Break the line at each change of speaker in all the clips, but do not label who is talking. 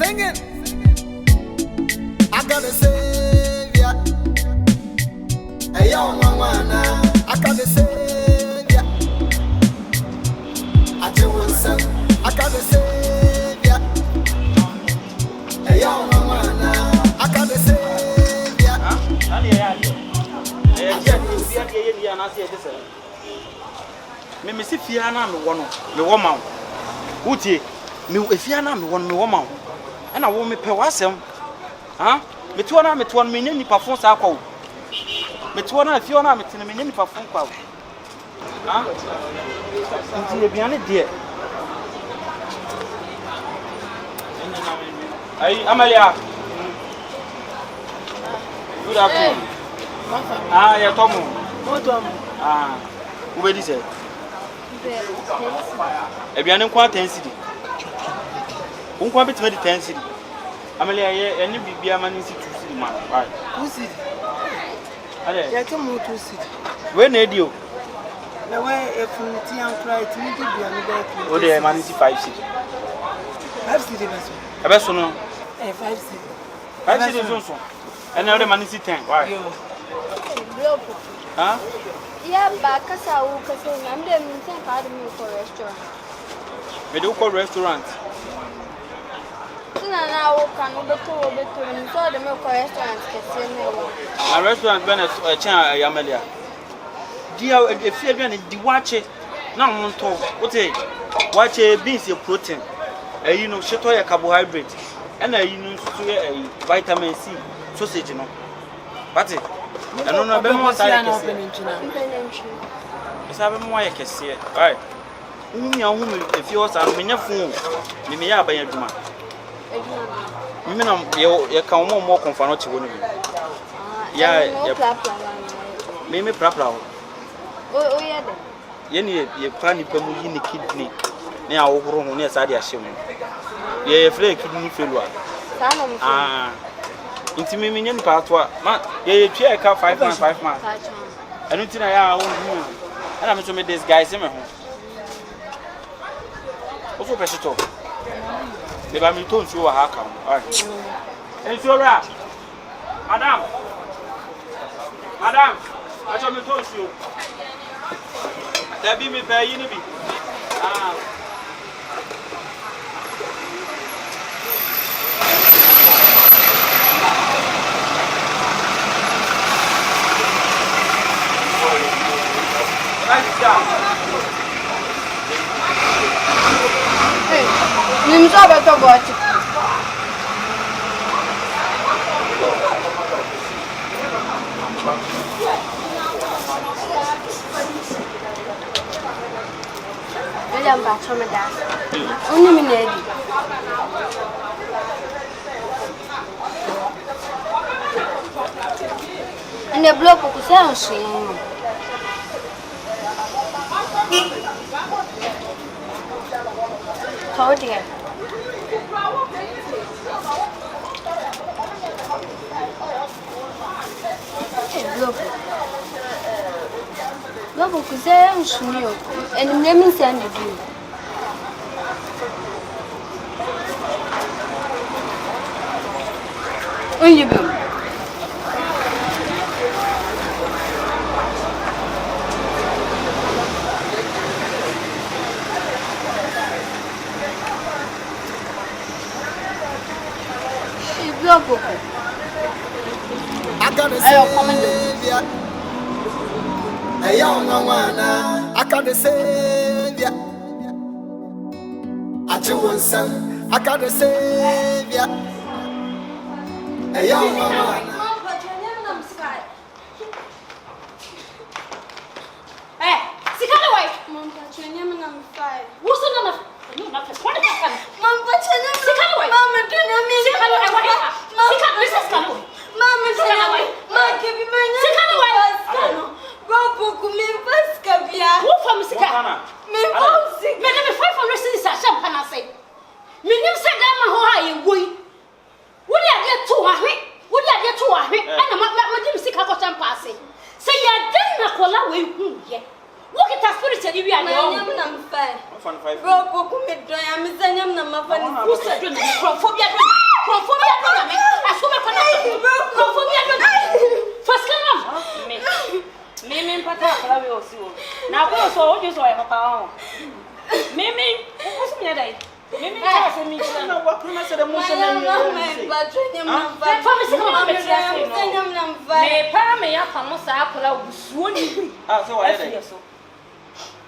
Singing. I got a savior. A young one. I got a savior. I do want some. I got a savior. A young one. I got a savior.
Me me si fia na me wo no me wo ma wo tie me fia na me wo no me wo ma wo na wo me pe wasem ha me to na me nya nipa fon sa kwa wo me to na fia na me tene me nya nipa fon kwa wo ha nti e biane de ai Amalia good afternoon ah ya tomu ah wo be di se ebiane kwa 10 cedi unkwa betima di 10 cedi Amalia ye ene bibia ma ni si 2 cedi ma right
2 cedi
ale
ya temo 2 cedi
we na edi o
na we efunti an cry ti mi bibia mi be
o de ma ni si 5 cedi
5 cedi beso
ebe so no
5 cedi
5 cedi so ene o de ma ni si 10 right ha
yeah, back as I walk as I'm the meeting part of me for restaurant.
We do call restaurant.
So now I can over to so the milk restaurant
A restaurant ben a chan Amalia. Dia if you be di watch na won to. What say? Watch beans your protein. You know, shito ya carbohydrate. And you know so vitamin C sausage no. But I don't know about what I can say. Mo ya kese. Right. Umi ahu me if you was am nya phone. Me ya ban aduma. Me na ye kan mo konfa no che woni. Ya me prapla.
Oh yeah de.
Ye ni ye pa ni pa mu yi ni kidney. Na ya wo horo ho na sa de ahye mu. Ye free kidney failure. Ah. Inti me nya ni pa to ma ye twa ka 5 man. Anu tina ya wo hu. Ana me to me this guy se me ho. Oso pe shito. Le ba mi to nsu wa ha ka. Alright. Ensura. Madam. Acho me to nsu. Da bi me pe yi ni bi. Ah.
Hey, nem sabe to bote. Olha um baixo me dá. Onde me negi? Ande bloco que se assim. Told you. Look, because I am sure, and let me send it to you. Oh, you go.
I got a savior. A young one. I got a savior. I do want some. I got a savior. A young one.
Hey, sit away.
Mom, but your name is number 5.
What's the number? No, not the 20.
Mom, but your name is
away.
Mom, do you know me?
Sit away. Mom, Mrs. Kanu.
Mom,
sit away.
Mom, give me my name.
Sit away.
Go, Poku, me first, Kabia.
Who from Sika?
Me first.
Me never fight for reasons. I shall pan say. Me never said that my whole eye boy. Would you get to a hit? Would you get to a hit? And I'm not with Sika cotton passing. Say, you're done, Nakola, we who yet. Look at that spirit, and you are
My name is number 5.
fan 5.
Bro, Poku me do am sanyam na ma fan.
Who said you Crawfobia do? Crawfobia do na me. Asome kona. Crawfobia do. First come me pata akara we osi o. Na ko so o ju so e papa o. Me what's me dai? Me tell say me tell.
Na wa kuna se de mo se na
me ba tranyam na fa.
For me say come be tell say no.
Sanyam na fa.
Me pa me ya pa mo sa akara busuo ni wi.
Ah, so why dai?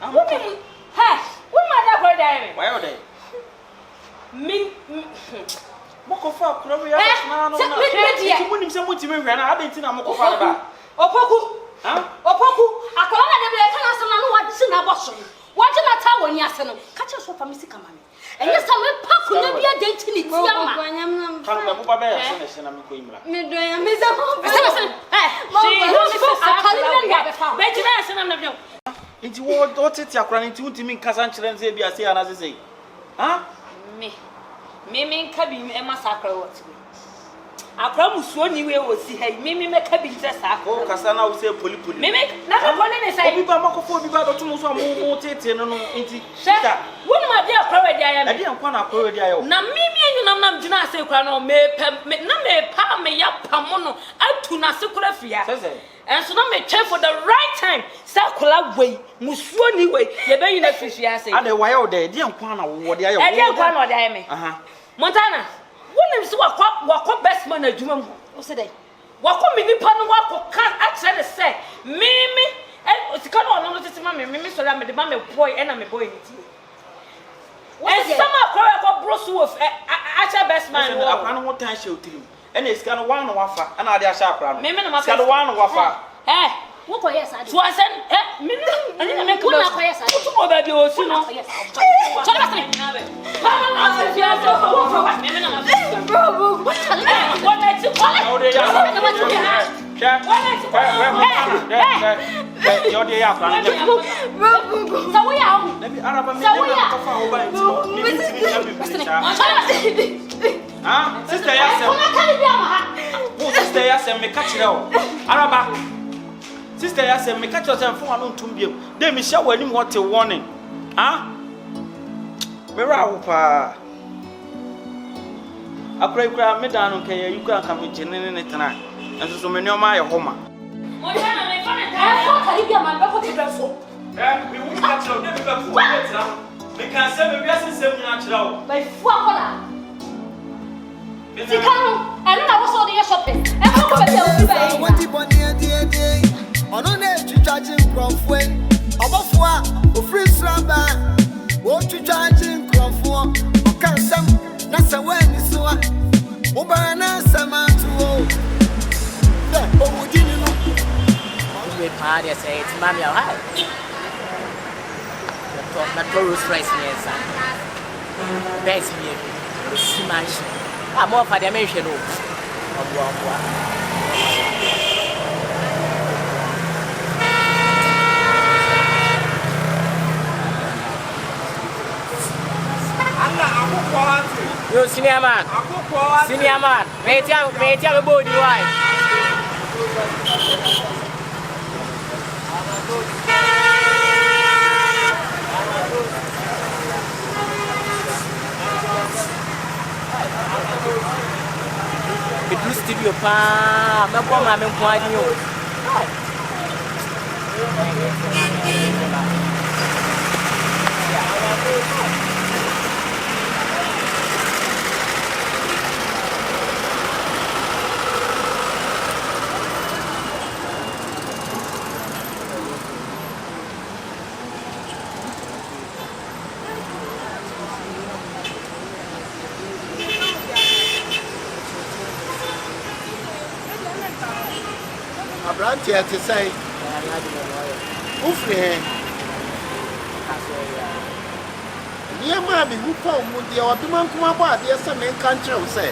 Women, hey, what mother for them?
Why are they?
Me,
Mokofa, Korea, no, you wouldn't say what you mean. I didn't think I'm Mokofa.
Opoku, Opoku, I call on the black and I know what is in a bosom. Watching a tower in Yasan, catch us from Missy Kamani. And yes, I'm a puck will be a date in it. I'm into what it's your crying to me, Cassan Chile, be a say another say. Huh? Me, cabin, and massacre what? I promise one you will see her, me make cabin just oh, Cassana will say Polypoli. Me make not a one say, we bamako for the battle to most more tate and into Shata. What my dear Corey, I didn't want to Corey. Now, me, and I'm say, Crano, me, pa me up, pamono, out to Nasukura. And so now me check for the right time. Sakula way, Muswani way. You better not fish. I say. And the wild day, dear Kwana, what they are. I didn't want to me. Montana. When you walk best man at Juma, what's the day? Walk on me, Pan walk, can't actually say. Mimi, and it's got on notice, mammy, so I'm the mammy boy, and I'm a boy in it. And some are Bruce Wolf, actual best man. I don't want to show to you. And it's got one wafer, and I dare sharp round. Maybe I'm got one wafer. Eh, what yes, I said, I didn't make one of yes, I told baby or soon. Yes, sister, sister, yes, and me catch it out. Araba, sister, yes, and me catch yourself for one to be. Then me show him what a warning. Ah, Miraupa. I pray, grab me down, okay, you can't come in tonight. And so many of my home. What time I find we won't catch you, never go. We can't send a blessing 7 natural. By 4 hours. I don't know what's all the shopping. And what you want to on an edge charging from when above what or free slumber. What you charging from for? Or can some that's a when it's so. Obana Sama to oh, didn't know. We party say it's Mammy or high. The Taurus rice, yes, best me, smash. I'm more for the mention of you senior man, may tell about you why. It used to be a palm, a woman, and quite new. Here to say, dear mammy, who found the old man come about the some country say,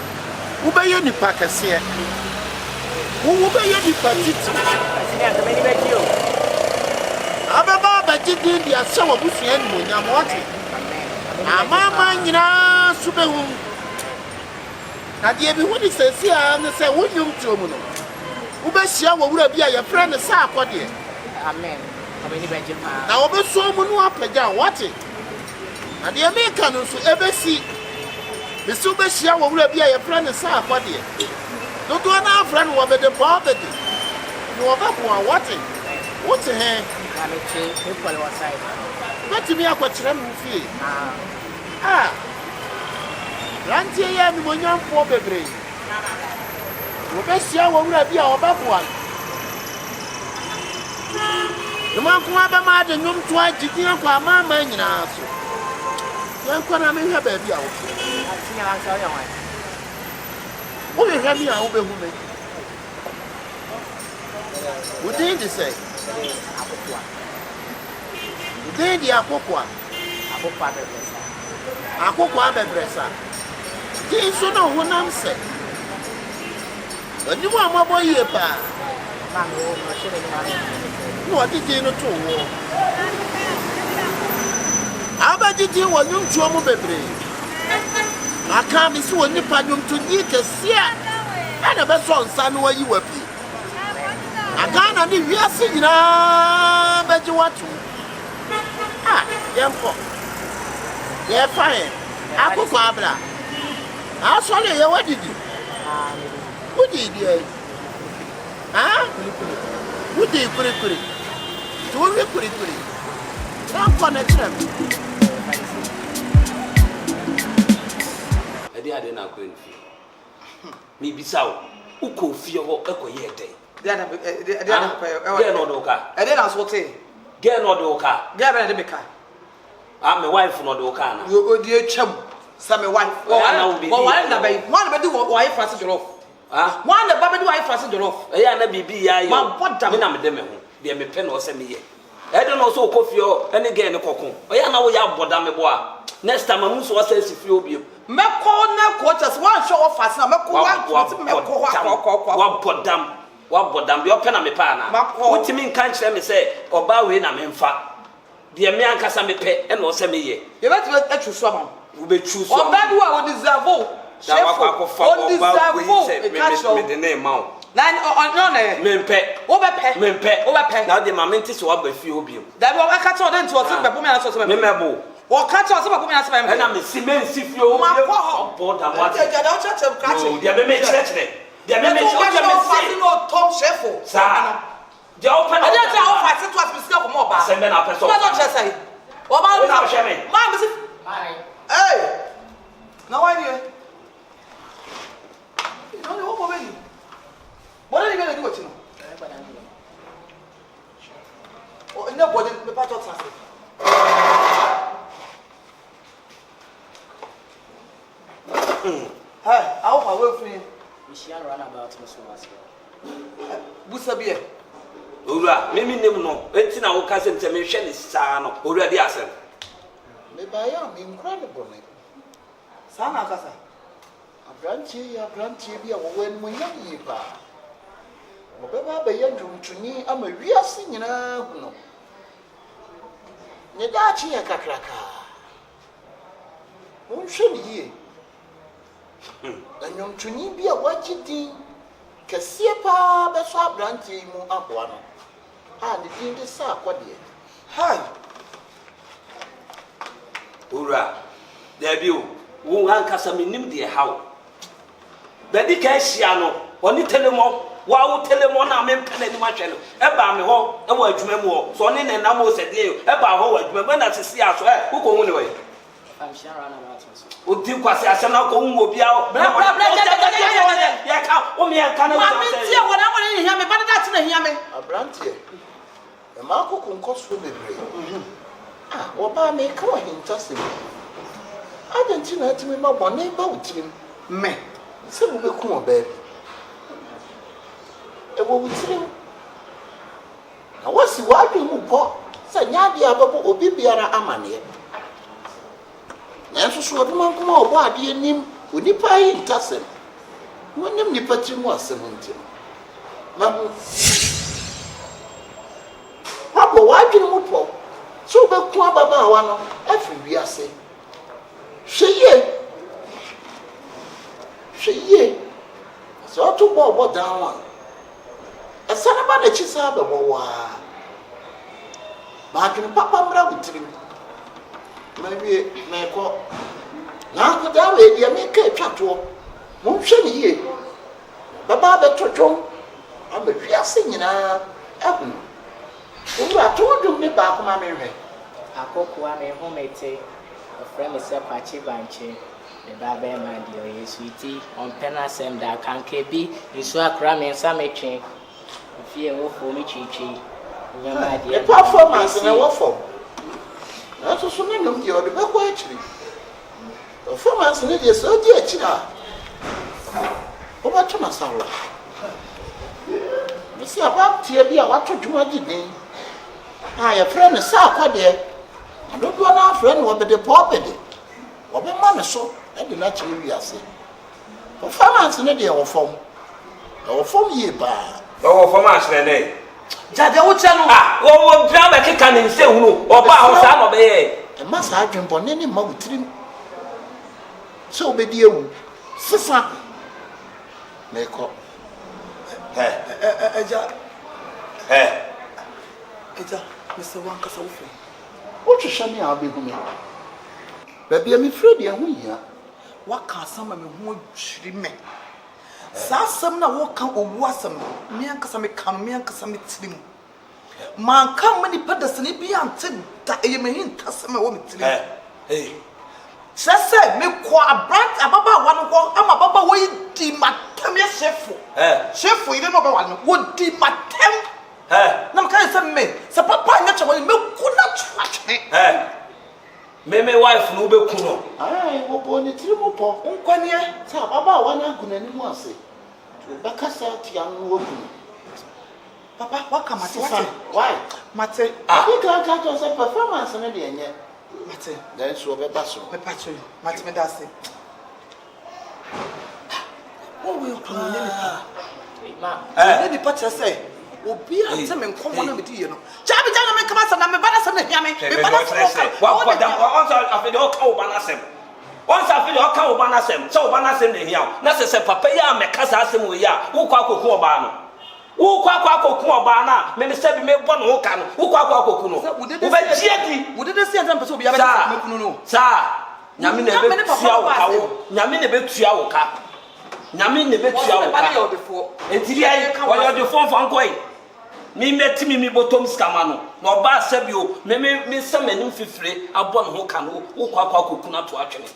who by any packers here? Who will be any party? Ababa did the summer bush animal, I'm watching. Mamma, you know, super home. Now, dear, what is the sea? I'm say, would you to Ubesia will be a friend of Sapodi. Amen. Now, over so many up and down, what it?
Na de me ka no so ebesi. Me so be hia wo wura bia ye fra ne sa akode. No do na afra no wo be de bo be de. No ba bo a what? What he?
Na me che people was side.
What me akwakire me fie. Ah. Rantie ya mi monyamfo bebre. Wo be hia wo wura bia wo ba bo a. Numa ko aba ma de nwom to agidi akwa ama nyina so. Yan kwa na me hwa ba bia wo.
Atinya la so yan wa.
Wo le hwa mi a wo be hu me. Wo dey dey say.
Akokwa.
Wo dey dey akokwa.
Akokwa bebresa.
Akokwa bebresa. Dey so na ho nam se. Ani mo amabo yie pa.
Ma me wo no shire ni ma.
No adidi no to wo. Abadidi wo nwuntuo mo bebre. Aka mi si wo nipa nwuntu ni kesia. Ana be so nsa no ayi wapi. Aka na ni wiase nyina beji watu. Ah, yempo. Ye fine. Akoko abra. Asole ye wadidi. Wudi di. Ah? Wudi kuri. Tuwe kuri. Tampa na trem.
Ade ade na akwa nfi. Mi bisawo, uko fie ho ekoye den.
They are
no do ka.
And then I was saying,
Get no do ka.
get ready to car.
I'm my wife no do ka na.
You dear chum, some wife. One do wife fast off.
Ah,
One the baby do wife fast off.
e ya na bibi ya yo.
Ma bodam.
Me na me dem ho. De me pe no se me ye. E de no so kofi o, ene ge ne kokon. O ya na wo ya bodam me bo a. Next time amu so wasa si fi obi.
Me call na quarters one show off fast na me call one me call
wa bodam bi o pe na me pa na. Wotimi nkan kire me se oba we na me mfa. De me ankasa me pe e no se me ye.
You bet me atwu so am.
Wo be chu so.
O bad wa o deserve.
Shifo. On deserve. Me de name ma.
Nine on eh.
Mempe.
Obepe.
Now the mamenti so aba fi obi.
That we aka to den to o se bebo me na so se me.
Memebo.
O ka to se bebo me na se me.
Na me si men si fi obi.
Ma ko ho.
Boda what?
Da o cha ka chi.
Dia be me chire. Dia me
si no Tom Shifo.
Sa. Dia open.
I don't tell off to us bisika ko mo ba.
Se me na person.
Ma do che say. O ba
na hwe me.
Ma me si.
Bye.
Hey. Na why you? No, no, what are you? What are you going to do with you? Oh, nobody, the part of something. Hey, how far away from you?
We shall run about Miss
Busabie.
Ora, me nim no. Enti na wo ka se ntem hwe ne saa no. Ora di asem.
Me ba ya me incredible me.
Sana kasa.
Abranchi bi a wo wen mu nyam yi ba. Mo be ba be ye ndwuntuni ama wiase nyina hu no. Ne da chi ya kakraka. Mo hwe ni yi. Ndwuntuni bi a wagidi kese pa be so abranchi mu akwa no. Ah, the thing de sa akode.
Hi.
Ora. There be wo ankasa me nim de hawo. Bedi ka hia no, oni telemo, wa wo telemo na me mpene ni ma hwe no. E ba me ho, e wa adwuma mu ho. So oni ne na mo se de e ba ho wa adwuma, na sisi aso wo ko hu ne we.
I'm sure run about Miss.
O di kwase asem na ko hu obi a.
Bla
Ya ka, o me ya ka na wo.
Ma me tie wona wona ni hia me, ba da te na hia me.
Abranchi. E ma ko nkoso bebre. Ah, wo ba me ka wa hintase. Argentina timi ma bone ba utirim.
Me.
Se wo be ku oba. E wo utirim. Na wasi wa adwe mu po. Sa nyaade ababo obi biara amane. Na enso so oduma nkoma obo ade anim, onipa yi ntasem. Wonim nipa tirim asem ntim. Ma bu. Papa wa adwe mu po. So be ku ababa wa no, afi wiase. Sheye. So to bo down one. A son about the chisa be wa. Ba kin papa mra wutrim. Maybe may call. Now, the way the American chateau won't show me here. Baba, the chotron, I'm a real singing. I told you me back, my Mary.
I cook one a homemade a friend is a patchy banche. The Baba, my dear, sweetie, on Penasem that can be in Swag Ram and Samachi. Fear for me, Chichi.
The performance in a waffle. That's also many of you are the back actually. Performance in it is so dear, China. Over to my sorrow. You see about Tia, what to do again. I a friend is so quite there. I don't want our friend will be the property. What be money so, I do not really say. Performance in a dear form. Or from ye bar.
Oh, for much, Nene. Jade, what channel? Oh, drama can in say who, or bow some of it.
A mass I jump on any mountain. So be dear, sister. Make up.
Mr. Wankasa.
What you show me, I'll be home. Baby, I'm afraid you're here.
What can some of me who should me? Sassam na walk out or wasam, me and Cassami come, me and Cassami slim. Man, come many peddlers and it be until that you may hint customer woman. Hey, Sassa, me qua brand a baba one walk, I'm a baba way de matamia chef. Chef, you don't know one would de matam. No, can't say me, so papa naturally milk could not trust me.
Me wife no be kuno.
Aye, wo boni trimu po. Nkwane, sa baba wana aguna ni mu ase. To bakasa tia no ogu.
Papa, what come at
why?
Mate,
you can't just say performance na de enye.
Mate,
then so be baso.
Me patcho, Mate me dase. What will you come in? Ma, let me patch say. Obi ante me nkomo na me di ye no. Chabi jana me kama na me bana sam na hia me. Me bana sam.
Wa kwa dam once afede o ka o bana sam. Once afede o ka o bana sam. So o bana sam na hia. Na se papa ya me kasa asem wo ya. Wo kwa akoku oba no. Wo kwa akoku oba na. Me se bi me bo no wo ka no. Wo kwa akoku no. Wo be jiadi.
Wo de se ante person obi ya be me kunu no.
Sa. Nyame na be tua wo ka wo. Nyame na be tua wo ka. Nyame na be tua wo ka. Entiri ai wo yo de fon fon koi. Me meti me bottom scamano no ba Saviuor me samanim fifire abon ho ka no wo kwa koku na to atwene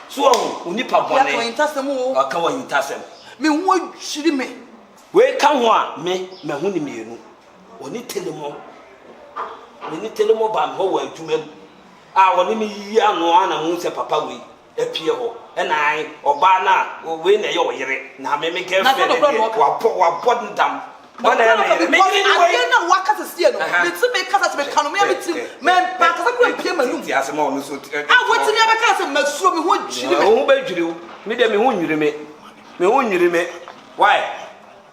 so unipa bone
ya ko intasem wo
aka wa intasem
me ho hiri me
we ka ho a me hu ni mienu oni telemo me ni telemo ba ho wa adwuma a woni me yi ano ana hu se papa we apie ho na ai oba na we na ye wo yere na me girlfriend wa bod ndam What I
know what can see no. Let's make us make can me man back as a great payment.
Yes, I'm on so.
I want to never cast and make sure me who
be you. Me dem me hu nyire me. Why?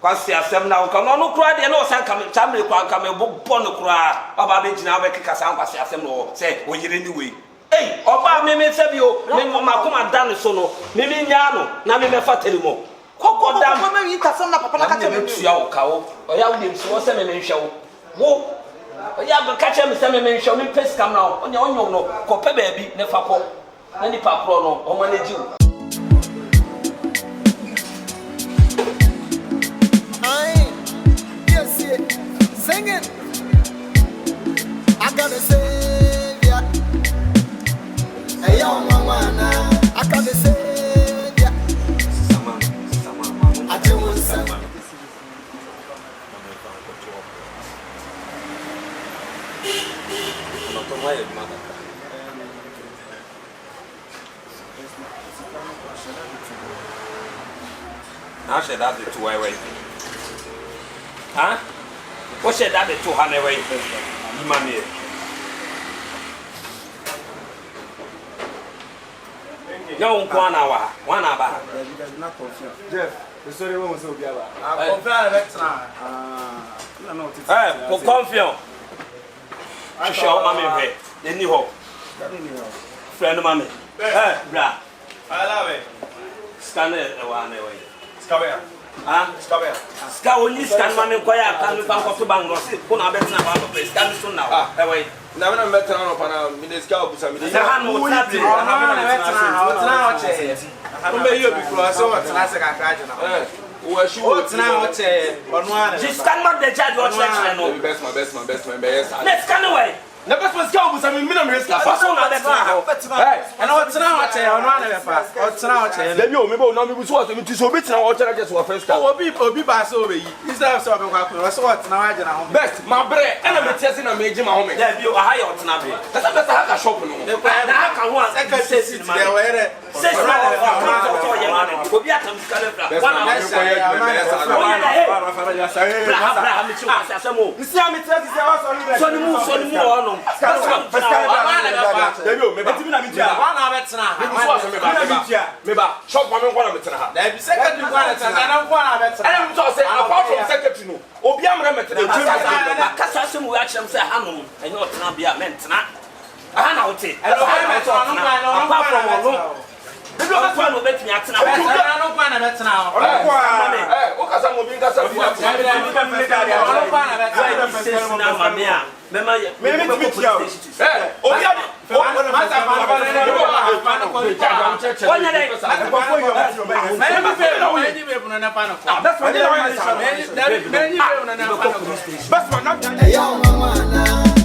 Kwase asem na wo no no kura de na o san kam chamre kwa kam e bo no kura oba be gina we keka san kwase asem no say o yire ni we. Hey, oba me Saviuor me ma kuma dan so no. Me nya no na me fa Telemo. Koko dam
mama yi kasam na papa na kacha me
tua wo ka wo oya wo dem so se me nhwe wo oya go kacha me se me nhwe me pes kam na onya onyo no ko pe ba bi ne fa ko na ni pa pro no o manage wo
I yes sing it I gotta say yeah hey yo mama na I gotta say
I said that the two way. Huh? What said that the 200 way? Money. No, 1 hour. 1 hour.
Jeff, the story was so good.
I confirm next time. For confirm. I shall mammy pay. The new hope. Friend of mammy. Bra.
I love it.
Stand it one away.
Scabia.
Ah,
Scabia.
Scowl, you stand mammy quiet. Can you come to Bangor? Put our best now. Stand soon now. Away.
Na me better no pana mineska obusa me.
Na ha no tati.
Na me better o che.
Mbe yo bi kro so what na se kakra je na. O shi wo
tena o che. Onu ara.
Just can not the judge what church no.
Best man be yes.
Let's can away.
Na best man ska obusa me na me ska.
Fa so na better.
Hey,
and o tena o che, onu ara be fa. O tena o che.
da bi o me bo na me bu so me ti so bi tena o tena just wa first ka.
Obi ba so be yi. Instead so be kwa kwa so what na wa je na ho.
Best ma bre e na me tiase na me ji ma ho me.
Da bi o ha ya o tena be.
Kasa best ha ka shop no.
Na ha ka ho an ka se si ma.
There were
Se si ma o ye ma no. Obi atam ska le fra. Wana
me ko ye
Bra mi chu asa asemo.
Nsi am tiase se wa so ni
So ni mu o no.
Dabi o me ba.
na mi tia. Wa na be tena ha.
Me ba. Shop ma me ko na me tena ha.
Da bi secretary kwa na tena na kwa na be tena.
Ana me so say apart from secretary no. Obi amra me tena.
Akasa asem wo akyerem say hanom enye o tena bia men tena. Aha na wote.
Hello, ha to no kwa no
apart from no. Bibi o kwa no betumi atena.
no kwa na be tena.
O kasa mo bi kasa bi.
Na mame a mema ye
Me mi tia o. Obi am
Onya dai.
Hey, yo, mama,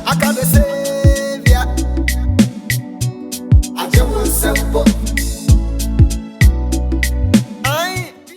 I got the savior. I just want some